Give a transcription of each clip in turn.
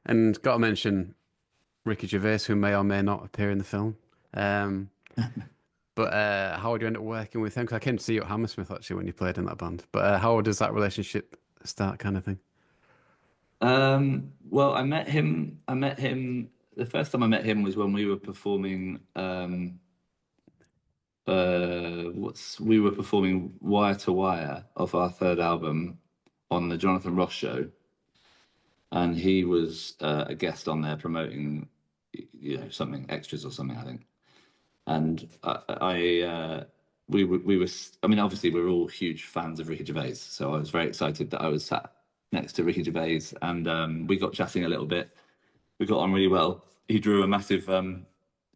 And got to mention Ricky Gervais, who may or may not appear in the film. Um, but how would you end up working with him? Because I came to see you at Hammersmith actually when you played in that band. But how does that relationship start, kind of thing? Well, I met him. The first time I met him was when we were performing. We were performing Wire to Wire of our third album on the Jonathan Ross show, and he was a guest on there promoting, something extras or something, I think. And we were. I mean, obviously, we're all huge fans of Ricky Gervais, so I was very excited that I was sat next to Ricky Gervais, and we got chatting a little bit. We got on really well. He drew a massive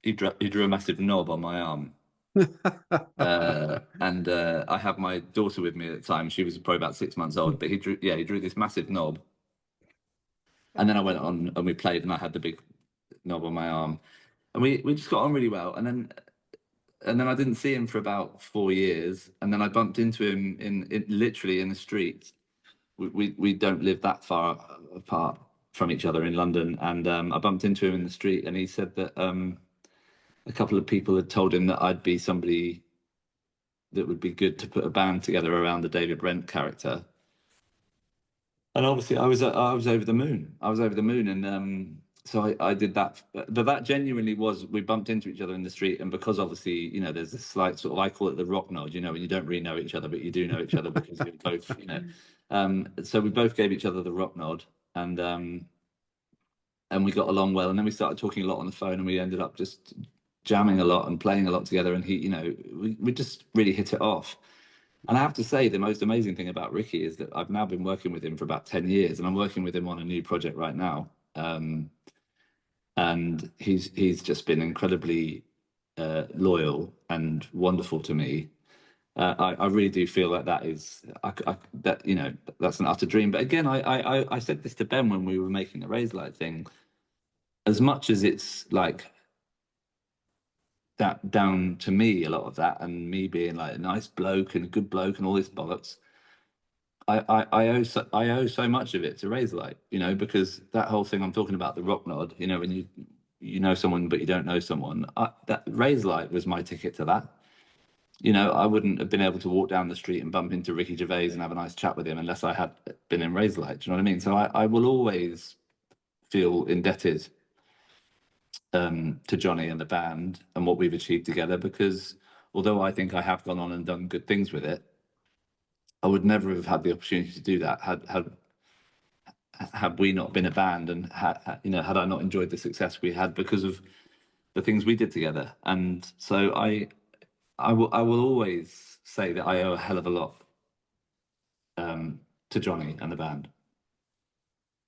he drew a massive knob on my arm. And I had my daughter with me at the time. She was probably about 6 months old, but he drew this massive knob. And then I went on and we played, and I had the big knob on my arm, and we just got on really well. And then I didn't see him for about 4 years, and then I bumped into him in literally in the street. We don't live that far apart from each other in London, and I bumped into him in the street, and he said that a couple of people had told him that I'd be somebody that would be good to put a band together around the David Brent character. And obviously, I was over the moon. I was over the moon, and so I did that. But that genuinely was, we bumped into each other in the street, and because obviously, there's this slight sort of, I call it the rock nod, when you don't really know each other, but you do know each other because you're both. So we both gave each other the rock nod, and we got along well, and then we started talking a lot on the phone, and we ended up just jamming a lot and playing a lot together, and we just really hit it off. And I have to say, the most amazing thing about Ricky is that I've now been working with him for about 10 years, and I'm working with him on a new project right now. And he's just been incredibly loyal and wonderful to me. I really do feel like that is that's an utter dream. But again, I said this to Ben when we were making the Razorlight thing. As much as it's like that down to me, a lot of that, and me being like a nice bloke and a good bloke and all this bollocks, I owe so much of it to Razorlight, because that whole thing I'm talking about, the rock nod, when you know someone but you don't know someone, that Razorlight was my ticket to that. I wouldn't have been able to walk down the street and bump into Ricky Gervais and have a nice chat with him unless I had been in Razorlight. Do you know what I mean? So I will always feel indebted to Johnny and the band and what we've achieved together, because although I think I have gone on and done good things with it, I would never have had the opportunity to do that had we not been a band, and had I not enjoyed the success we had because of the things we did together. And so I will always say that I owe a hell of a lot to Johnny and the band.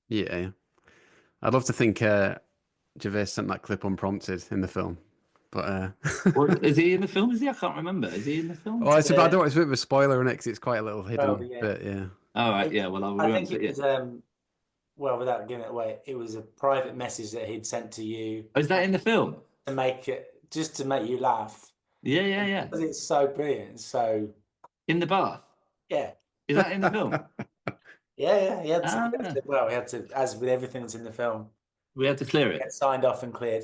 Yeah, yeah. I'd love to think Gervais sent that clip unprompted in the film, but Well, is he in the film? Is he? I can't remember. Is he in the film? well, I don't. It's a bit of a spoiler in it 'cause it's quite a little Well, hidden yeah. bit. Yeah. All right. It, Yeah. Well, I I won't think say it it. was well, without giving it away, it was a private message that he'd sent to you Oh, is that in the film? to make it just to make you laugh. Yeah. Yeah. Yeah. Because it's so brilliant. So In the bath. yeah. Is that in the film? Yeah. He had Ah, to, well, he had to, as with everything that's in the film, we had to clear it. get signed off and cleared.